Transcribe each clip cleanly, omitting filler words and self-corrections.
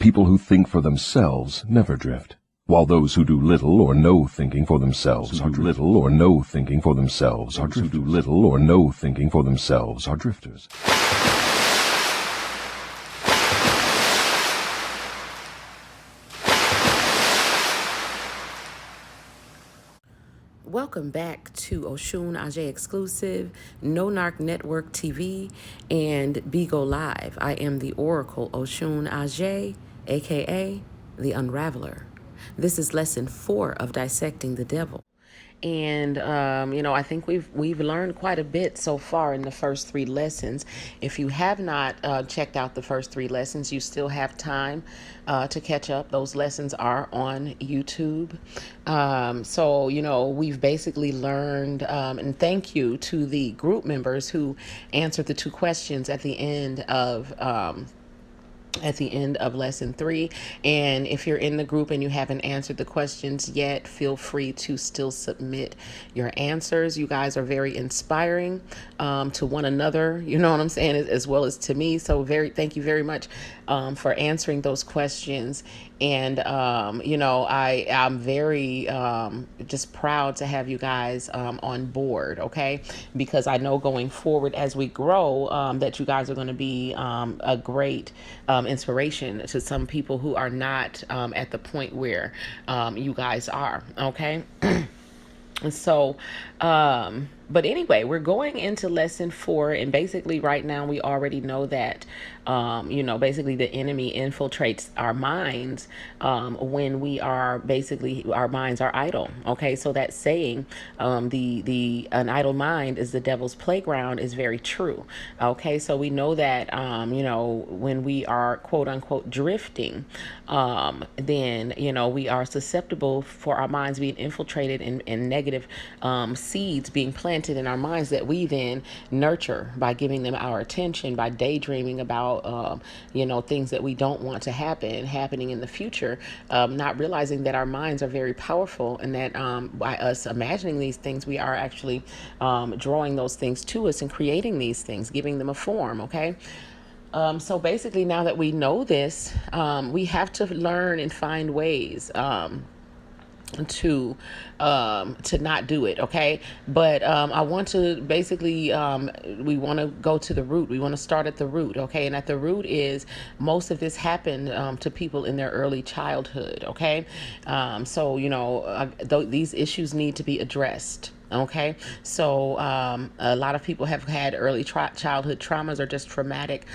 People who think for themselves never drift, while those who do little or no thinking for themselves are drifters. Little or no thinking for themselves are drifters. Who do little or no thinking for themselves are drifters. Welcome back to Oshun Ajay Exclusive, No Narc Network TV, and Bigo Live. I am the Oracle Oshun Ajay, aka the Unraveler. This is lesson 4 of Dissecting the Devil. And, I think we've learned quite a bit so far in the first 3 lessons. If you have not checked out the first 3 lessons, you still have time to catch up. Those lessons are on YouTube. We've basically learned, and thank you to the group members who answered the 2 questions at the end of lesson 3. And if you're in the group and you haven't answered the questions yet, feel free to still submit your answers. You guys are very inspiring to one another, you know what I'm saying, as well as to me. So thank you very much for answering those questions. And I'm very just proud to have you guys on board, okay? Because I know going forward as we grow that you guys are going to be a great inspiration to some people who are not at the point where you guys are, okay? So, but anyway, we're going into lesson 4, and basically right now we already know that, basically the enemy infiltrates our minds when we are our minds are idle. Okay, so that saying, an idle mind is the devil's playground, is very true. Okay, so we know that, when we are quote unquote drifting, then, we are susceptible for our minds being infiltrated in negative seeds being planted in our minds that we then nurture by giving them our attention, by daydreaming about things that we don't want to happening in the future, not realizing that our minds are very powerful, and that by us imagining these things, we are actually drawing those things to us and creating these things, giving them a form. Okay. So basically, now that we know this, we have to learn and find ways to not do it. Okay. But I want to basically we want to go to the root. We want to start at the root. Okay. And at the root is most of this happened to people in their early childhood. Okay. These issues need to be addressed. Okay, so a lot of people have had early childhood traumas or just traumatic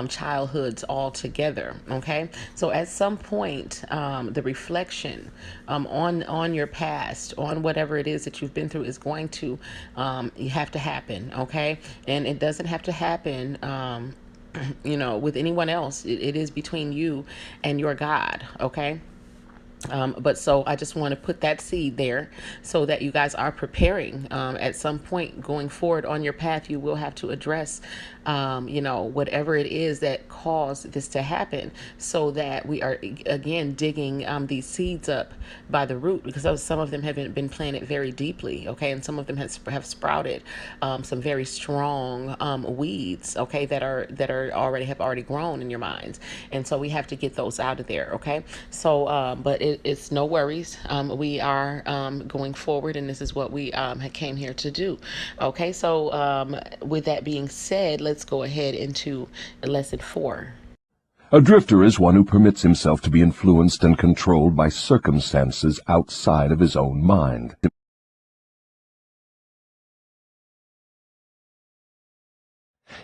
childhoods altogether. Okay, so at some point, the reflection on your past, on whatever it is that you've been through, is going to have to happen. Okay, and it doesn't have to happen with anyone else. It is between you and your God. Okay. But so I just want to put that seed there so that you guys are preparing. At some point going forward on your path, you will have to address, whatever it is that caused this to happen, so that we are, again, digging these seeds up by the root, because some of them have been planted very deeply. Okay. And some of them have sprouted some very strong weeds. Okay. That are already grown in your minds. And so we have to get those out of there. Okay. So, but it's no worries. We are going forward, and this is what we came here to do. Okay, so with that being said, let's go ahead into lesson 4. A drifter is one who permits himself to be influenced and controlled by circumstances outside of his own mind.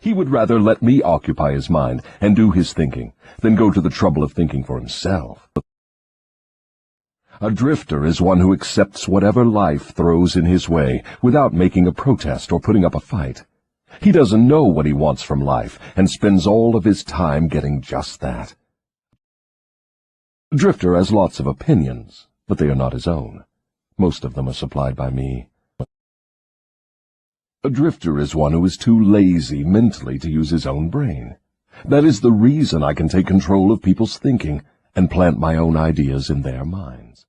He would rather let me occupy his mind and do his thinking than go to the trouble of thinking for himself. A drifter is one who accepts whatever life throws in his way without making a protest or putting up a fight. He doesn't know what he wants from life and spends all of his time getting just that. A drifter has lots of opinions, but they are not his own. Most of them are supplied by me. A drifter is one who is too lazy mentally to use his own brain. That is the reason I can take control of people's thinking and plant my own ideas in their minds.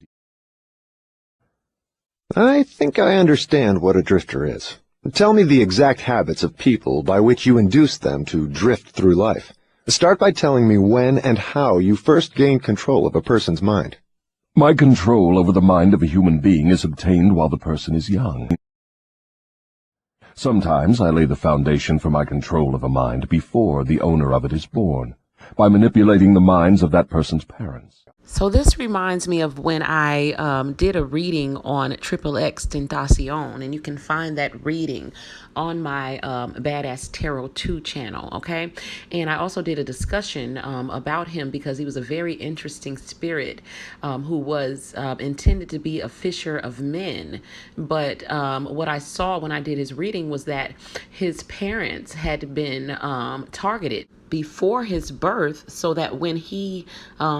I think I understand what a drifter is. Tell me the exact habits of people by which you induce them to drift through life. Start by telling me when and how you first gained control of a person's mind. My control over the mind of a human being is obtained while the person is young. Sometimes I lay the foundation for my control of a mind before the owner of it is born, by manipulating the minds of that person's parents. So this reminds me of when I did a reading on XXX Tentacion, and you can find that reading on my Badass Tarot 2 channel, okay? And I also did a discussion about him because he was a very interesting spirit who was intended to be a fisher of men. But what I saw when I did his reading was that his parents had been targeted before his birth, so that when he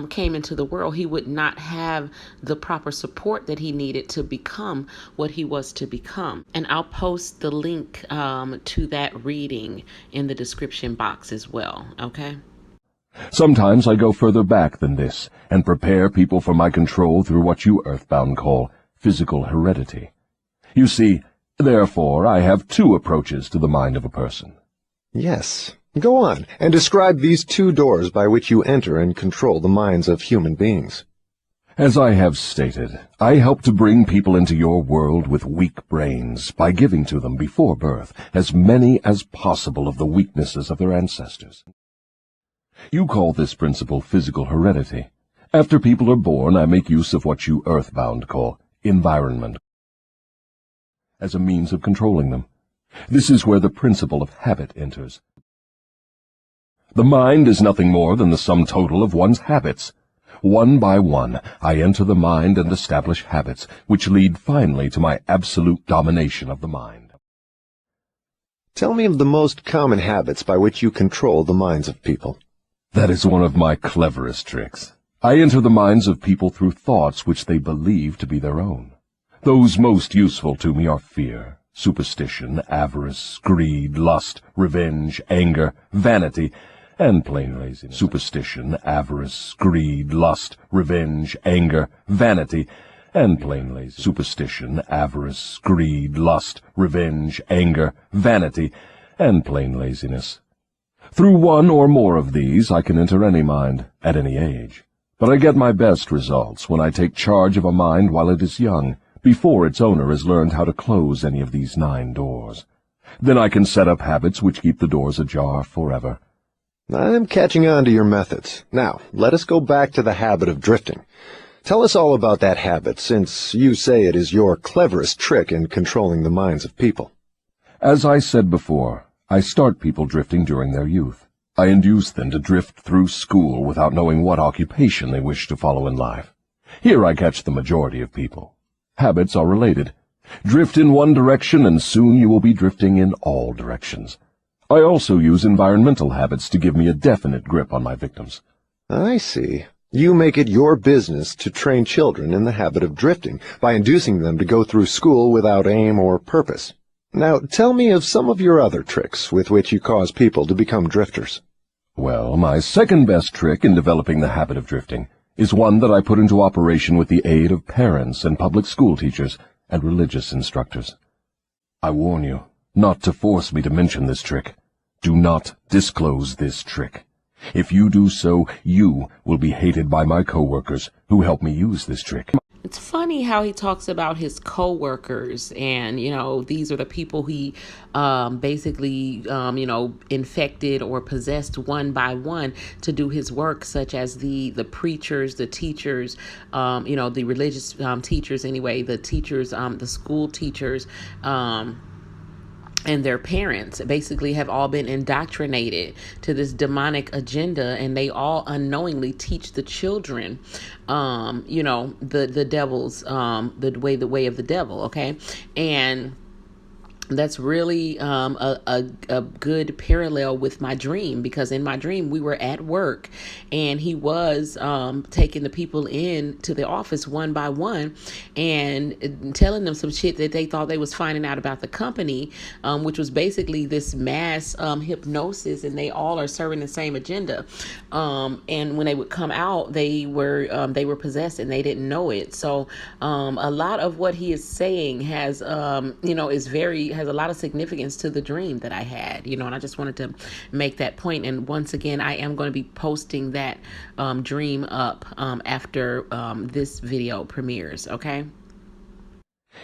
came into the world, he would not have the proper support that he needed to become what he was to become. And I'll post the link to that reading in the description box as well, okay? Sometimes I go further back than this and prepare people for my control through what you earthbound call physical heredity. You see, therefore, I have two approaches to the mind of a person. Yes. Go on, and describe these two doors by which you enter and control the minds of human beings. As I have stated, I help to bring people into your world with weak brains by giving to them before birth as many as possible of the weaknesses of their ancestors. You call this principle physical heredity. After people are born, I make use of what you earthbound call environment as a means of controlling them. This is where the principle of habit enters. The mind is nothing more than the sum total of one's habits. One by one, I enter the mind and establish habits, which lead finally to my absolute domination of the mind. Tell me of the most common habits by which you control the minds of people. That is one of my cleverest tricks. I enter the minds of people through thoughts which they believe to be their own. Those most useful to me are fear, superstition, avarice, greed, lust, revenge, anger, vanity, and plain laziness. Superstition, avarice, greed, lust, revenge, anger, vanity, and plain laziness. Superstition, avarice, greed, lust, revenge, anger, vanity, and plain laziness. Through one or more of these I can enter any mind, at any age. But I get my best results when I take charge of a mind while it is young, before its owner has learned how to close any of these 9 doors. Then I can set up habits which keep the doors ajar forever. I'm catching on to your methods. Now, let us go back to the habit of drifting. Tell us all about that habit, since you say it is your cleverest trick in controlling the minds of people. As I said before, I start people drifting during their youth. I induce them to drift through school without knowing what occupation they wish to follow in life. Here I catch the majority of people. Habits are related. Drift in one direction and soon you will be drifting in all directions. I also use environmental habits to give me a definite grip on my victims. I see. You make it your business to train children in the habit of drifting by inducing them to go through school without aim or purpose. Now, tell me of some of your other tricks with which you cause people to become drifters. Well, my second best trick in developing the habit of drifting is one that I put into operation with the aid of parents and public school teachers and religious instructors. I warn you not to force me to mention this trick. Do not disclose this trick. If you do so, you will be hated by my coworkers who help me use this trick. It's funny how he talks about his co-workers and, these are the people he basically, infected or possessed one by one to do his work, such as the preachers, the teachers, the religious teachers anyway, the teachers, the school teachers, and their parents basically have all been indoctrinated to this demonic agenda, and they all unknowingly teach the children, the devil's, the way of the devil. Okay. And that's really a good parallel with my dream, because in my dream we were at work and he was taking the people in to the office one by one and telling them some shit that they thought they was finding out about the company, which was basically this mass hypnosis, and they all are serving the same agenda. And when they would come out, they were possessed and they didn't know it. So a lot of what he is saying has has a lot of significance to the dream that I had, and I just wanted to make that point. And once again, I am going to be posting that dream up after this video premieres, okay?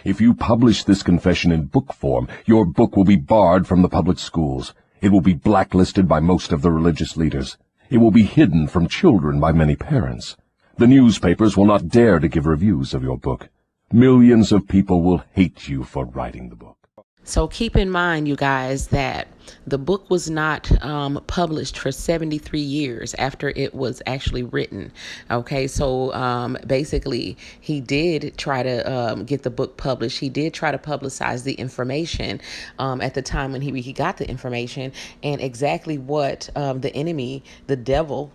If you publish this confession in book form, your book will be barred from the public schools. It will be blacklisted by most of the religious leaders. It will be hidden from children by many parents. The newspapers will not dare to give reviews of your book. Millions of people will hate you for writing the book. So keep in mind, you guys, that the book was not published for 73 years after it was actually written. Okay, so basically, he did try to get the book published. He did try to publicize the information at the time when he got the information, and exactly what the enemy, the devil,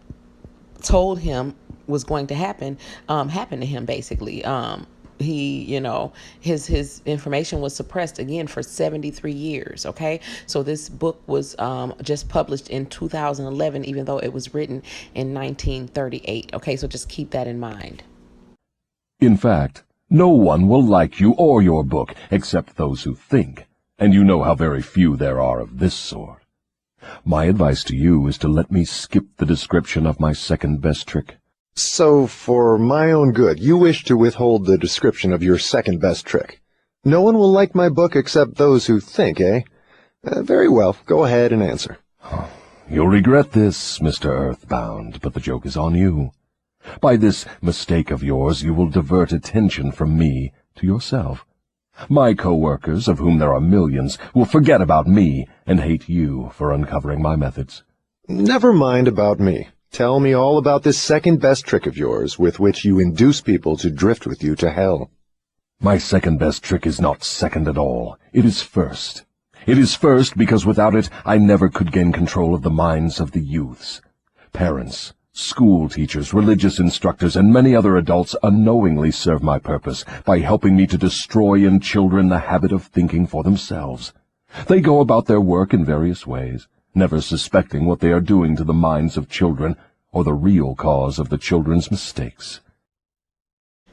told him was going to happen happened to him, basically. His information was suppressed again for 73 years. Okay. So this book was just published in 2011, even though it was written in 1938. Okay. So just keep that in mind. In fact, no one will like you or your book except those who think, and you know how very few there are of this sort. My advice to you is to let me skip the description of my second best trick. So, for my own good, you wish to withhold the description of your second best trick. No one will like my book except those who think, eh? Very well, go ahead and answer. You'll regret this, Mr. Earthbound, but the joke is on you. By this mistake of yours, you will divert attention from me to yourself. My co-workers, of whom there are millions, will forget about me and hate you for uncovering my methods. Never mind about me. Tell me all about this second best trick of yours with which you induce people to drift with you to hell. My second best trick is not second at all. It is first. It is first because without it I never could gain control of the minds of the youths. Parents, school teachers, religious instructors, and many other adults unknowingly serve my purpose by helping me to destroy in children the habit of thinking for themselves. They go about their work in various ways, never suspecting what they are doing to the minds of children or the real cause of the children's mistakes.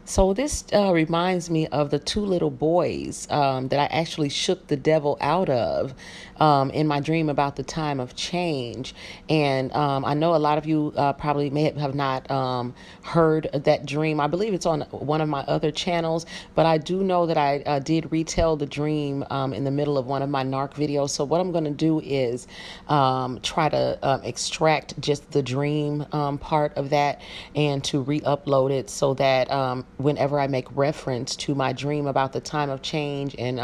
So this reminds me of the two little boys that I actually shook the devil out of in my dream about the time of change. And I know a lot of you probably may have not heard that dream. I believe it's on one of my other channels, but I do know that I did retell the dream in the middle of one of my NARC videos. So what I'm going to do is try to extract just the dream part of that and to re-upload it so that whenever I make reference to my dream about the time of change and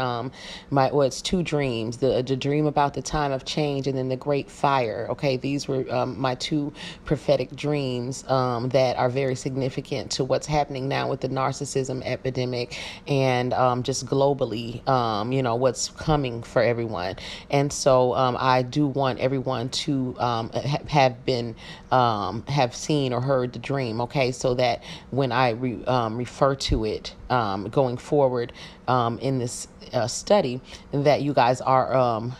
it's two dreams, the dream about the time of change and then the great fire. Okay, these were my two prophetic dreams that are very significant to what's happening now with the narcissism epidemic and just globally, what's coming for everyone. And so I do want everyone to have seen or heard the dream. Okay, so that when I refer to it going forward in this study, that you guys are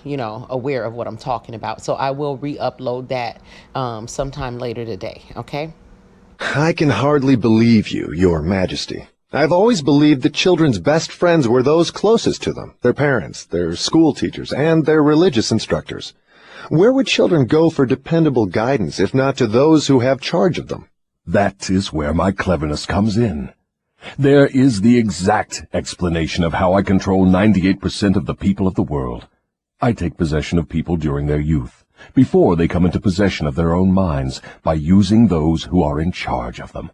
aware of what I'm talking about. So I will re-upload that sometime later today. Okay. I can hardly believe you, Your Majesty. I've always believed that children's best friends were those closest to them, their parents, their school teachers, and their religious instructors. Where would children go for dependable guidance if not to those who have charge of them? That is where my cleverness comes in. There is the exact explanation of how I control 98% of the people of the world. I take possession of people during their youth, before they come into possession of their own minds, by using those who are in charge of them.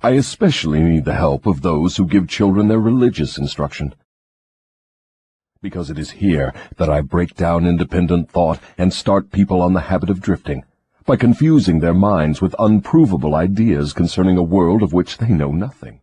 I especially need the help of those who give children their religious instruction, because it is here that I break down independent thought and start people on the habit of drifting, by confusing their minds with unprovable ideas concerning a world of which they know nothing.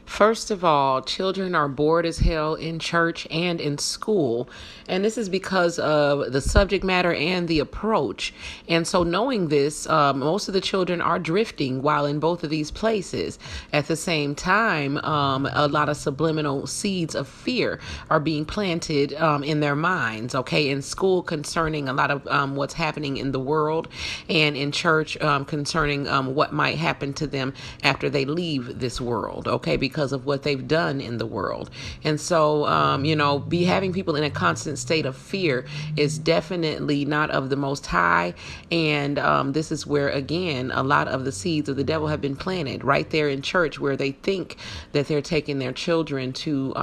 First of all, children are bored as hell in church and in school, and this is because of the subject matter and the approach. And so knowing this, most of the children are drifting while in both of these places. At the same time, a lot of subliminal seeds of fear are being planted in their minds, okay, in school concerning a lot of what's happening in the world, and in church concerning what might happen to them after they leave this world, okay, because because of what they've done in the world. And so, having people in a constant state of fear is definitely not of the Most High. And this is where, again, a lot of the seeds of the devil have been planted right there in church, where they think that they're taking their children to,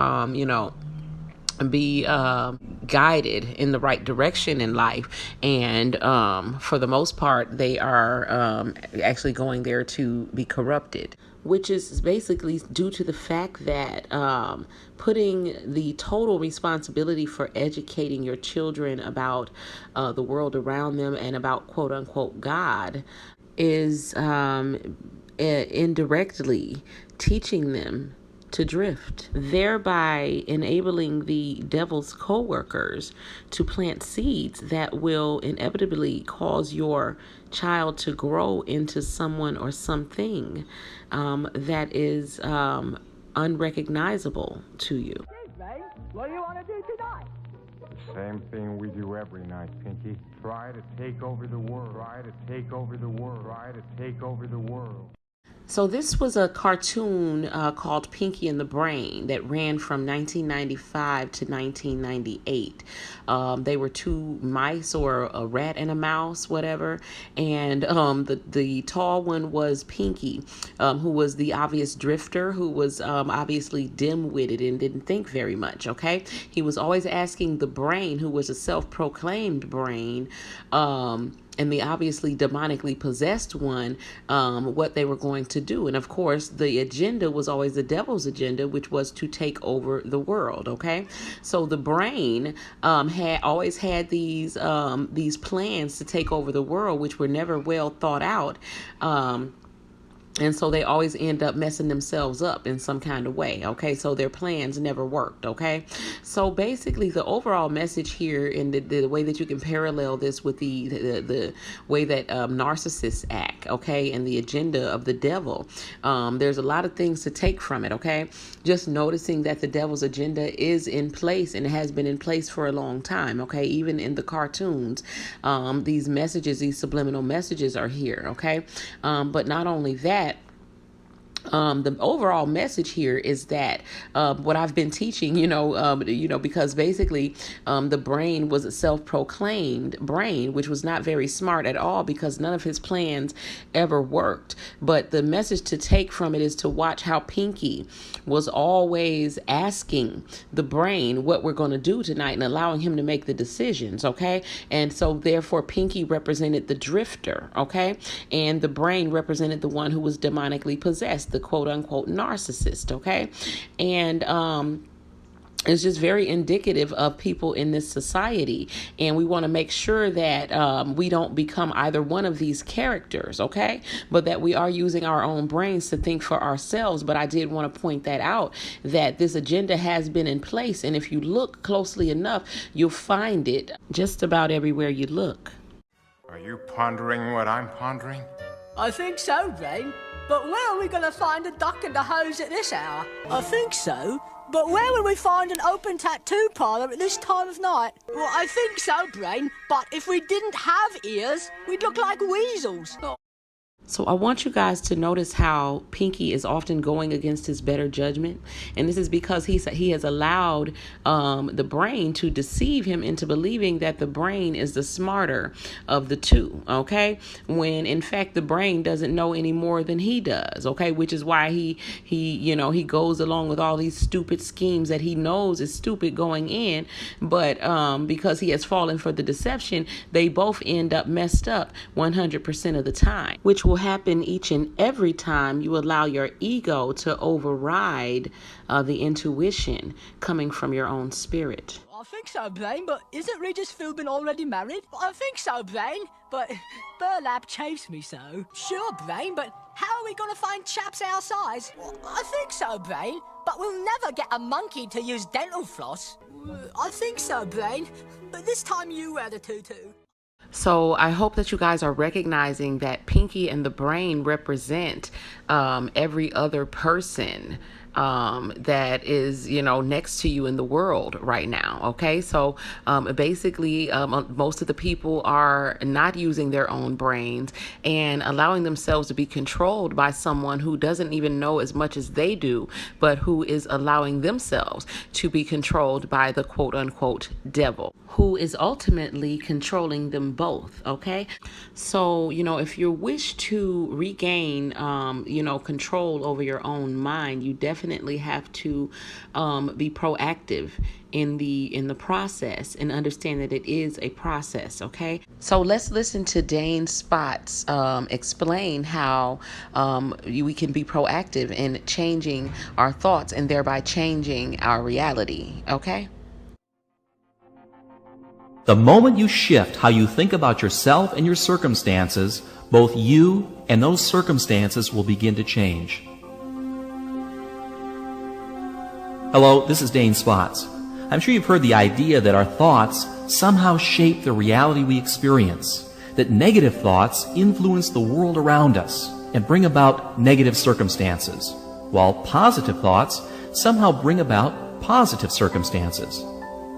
be guided in the right direction in life. And for the most part, they are actually going there to be corrupted, which is basically due to the fact that putting the total responsibility for educating your children about the world around them and about quote unquote God is indirectly teaching them to drift, thereby enabling the devil's co-workers to plant seeds that will inevitably cause your child to grow into someone or something that is unrecognizable to you. What do you want to do tonight? The same thing we do every night, Pinky. Try to take over the world. Try to take over the world. Try to take over the world. So this was a cartoon called Pinky and the Brain that ran from 1995 to 1998. They were two mice, or a rat and a mouse, whatever. And the tall one was Pinky, who was the obvious drifter, who was obviously dim-witted and didn't think very much, okay? He was always asking the Brain, who was a self-proclaimed brain, and the obviously demonically possessed one, what they were going to do. And of course, the agenda was always the devil's agenda, which was to take over the world, okay? So the Brain had always had these plans to take over the world, which were never well thought out. And so they always end up messing themselves up in some kind of way, okay? So their plans never worked, okay? So basically, the overall message here, in the way that you can parallel this with the way that narcissists act, okay, and the agenda of the devil, there's a lot of things to take from it, okay? Just noticing that the devil's agenda is in place, and it has been in place for a long time, okay? Even in the cartoons, these messages, these subliminal messages are here, okay? But not only that, the overall message here is that what I've been teaching, because basically the Brain was a self-proclaimed brain, which was not very smart at all, because none of his plans ever worked. But the message to take from it is to watch how Pinky was always asking the Brain what we're going to do tonight and allowing him to make the decisions, okay? And so therefore Pinky represented the drifter, okay? And the Brain represented the one who was demonically possessed, the quote unquote narcissist, okay? And it's just very indicative of people in this society. And we want to make sure that we don't become either one of these characters, okay? But that we are using our own brains to think for ourselves. But I did want to point that out, that this agenda has been in place. And if you look closely enough, you'll find it just about everywhere you look. Are you pondering what I'm pondering? I think so, Brain. But where are we going to find a duck and a hose at this hour? I think so. But where would we find an open tattoo parlour at this time of night? Well, I think so, Brain. But if we didn't have ears, we'd look like weasels. So I want you guys to notice how Pinky is often going against his better judgment. And this is because he has allowed the Brain to deceive him into believing that the Brain is the smarter of the two, okay? When in fact the Brain doesn't know any more than he does, okay? Which is why he goes along with all these stupid schemes that he knows is stupid going in. But because he has fallen for the deception, they both end up messed up 100% of the time, which will happen each and every time you allow your ego to override the intuition coming from your own spirit. I think so, Brain, but isn't Regis Philbin already married? I think so, Brain, but Burlap chafes me so. Sure, Brain, but how are we going to find chaps our size? I think so, Brain, but we'll never get a monkey to use dental floss. I think so, Brain, but this time you wear the tutu. So I hope that you guys are recognizing that Pinky and the Brain represent every other person that is, next to you in the world right now. Okay. So basically, most of the people are not using their own brains and allowing themselves to be controlled by someone who doesn't even know as much as they do, but who is allowing themselves to be controlled by the quote unquote devil, who is ultimately controlling them both. Okay. So, if you wish to regain, control over your own mind, you definitely have to be proactive in the process and understand that it is a process. Okay. So let's listen to Dane Spots explain how we can be proactive in changing our thoughts and thereby changing our reality. Okay. The moment you shift how you think about yourself and your circumstances, both you and those circumstances will begin to change. Hello, this is Dane Spots. I'm sure you've heard the idea that our thoughts somehow shape the reality we experience, that negative thoughts influence the world around us and bring about negative circumstances, while positive thoughts somehow bring about positive circumstances.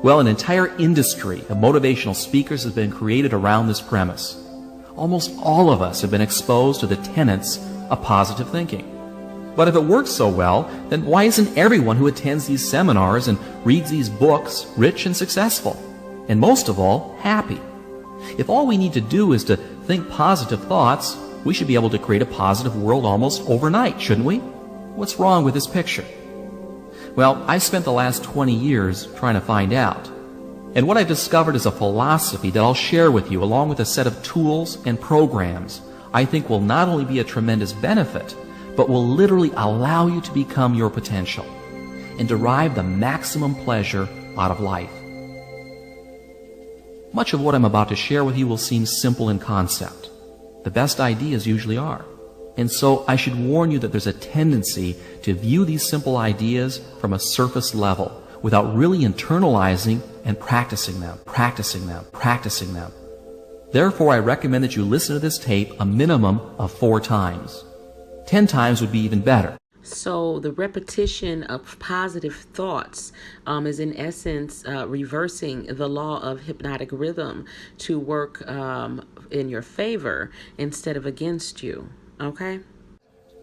Well, an entire industry of motivational speakers has been created around this premise. Almost all of us have been exposed to the tenets of positive thinking. But if it works so well, then why isn't everyone who attends these seminars and reads these books rich and successful? And most of all, happy? If all we need to do is to think positive thoughts, we should be able to create a positive world almost overnight, shouldn't we? What's wrong with this picture? Well, I've spent the last 20 years trying to find out. And what I've discovered is a philosophy that I'll share with you along with a set of tools and programs I think will not only be a tremendous benefit, but will literally allow you to become your potential and derive the maximum pleasure out of life. Much of what I'm about to share with you will seem simple in concept. The best ideas usually are. And so I should warn you that there's a tendency to view these simple ideas from a surface level without really internalizing and practicing them. Therefore, I recommend that you listen to this tape a minimum of 4 times. 10 times would be even better. So the repetition of positive thoughts is in essence reversing the law of hypnotic rhythm to work in your favor instead of against you. Okay?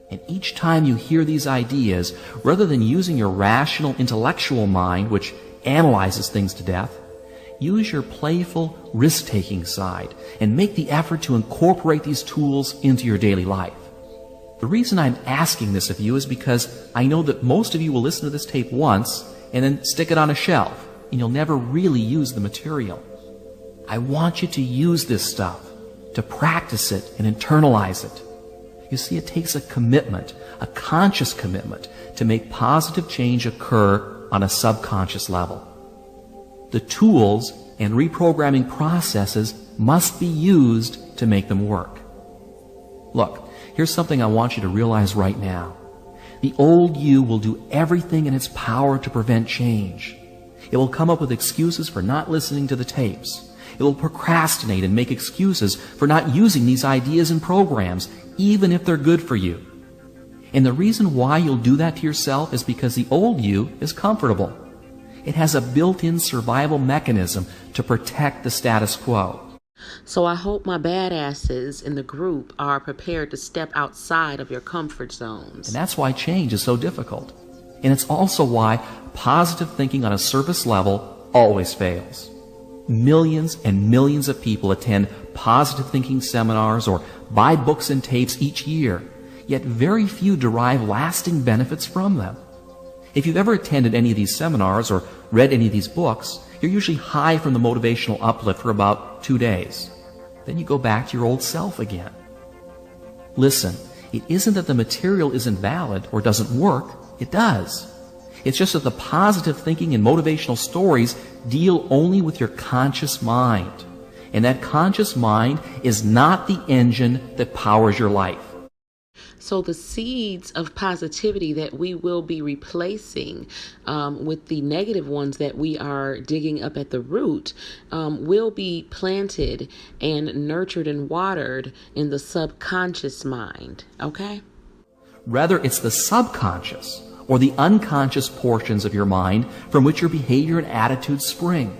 And each time you hear these ideas, rather than using your rational intellectual mind, which analyzes things to death, use your playful risk-taking side and make the effort to incorporate these tools into your daily life. The reason I'm asking this of you is because I know that most of you will listen to this tape once and then stick it on a shelf, and you'll never really use the material. I want you to use this stuff, to practice it and internalize it. You see, it takes a commitment, a conscious commitment, to make positive change occur on a subconscious level. The tools and reprogramming processes must be used to make them work. Look, here's something I want you to realize right now. The old you will do everything in its power to prevent change. It will come up with excuses for not listening to the tapes. It will procrastinate and make excuses for not using these ideas and programs, even if they're good for you. And the reason why you'll do that to yourself is because the old you is comfortable. It has a built-in survival mechanism to protect the status quo. So I hope my badasses in the group are prepared to step outside of your comfort zones. And that's why change is so difficult. And it's also why positive thinking on a surface level always fails. Millions and millions of people attend positive thinking seminars or buy books and tapes each year, yet very few derive lasting benefits from them. If you've ever attended any of these seminars or read any of these books, you're usually high from the motivational uplift for about 2 days. Then you go back to your old self again. Listen, it isn't that the material isn't valid or doesn't work. It does. It's just that the positive thinking and motivational stories deal only with your conscious mind. And that conscious mind is not the engine that powers your life. So the seeds of positivity that we will be replacing with the negative ones that we are digging up at the root will be planted and nurtured and watered in the subconscious mind. Okay? Rather, it's the subconscious, or the unconscious portions of your mind from which your behavior and attitudes spring.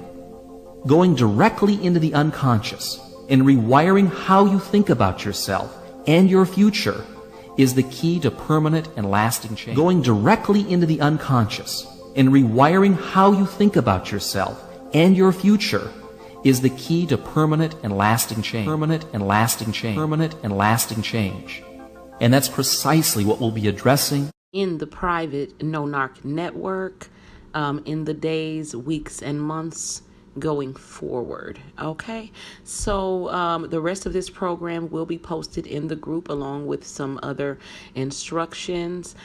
Going directly into the unconscious and rewiring how you think about yourself and your future is the key to permanent and lasting change. Going directly into the unconscious and rewiring how you think about yourself and your future is the key to permanent and lasting change. Permanent and lasting change. Permanent and lasting change. And that's precisely what we'll be addressing in the private No Narc network in the days, weeks, and months going forward. Okay, so the rest of this program will be posted in the group along with some other instructions.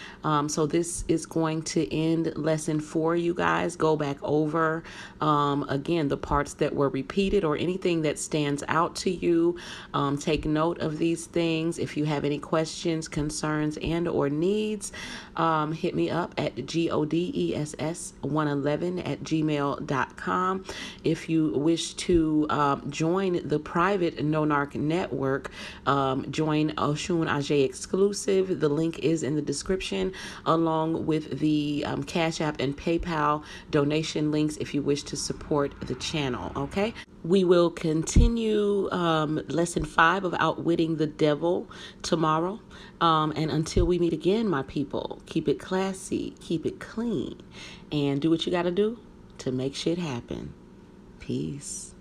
So this is going to end lesson 4. You guys go back over again the parts that were repeated or anything that stands out to you. Take note of these things. If you have any questions, concerns, and or needs, hit me up at godess111@gmail.com. If you wish to join the private No Narc network, join Oshun Ajay exclusive. The link is in the description, along with the Cash App and PayPal donation links if you wish to support the channel. Okay, we will continue lesson 5 of Outwitting the Devil tomorrow. And until we meet again, my people, keep it classy, keep it clean, and do what you got to do to make shit happen. Peace.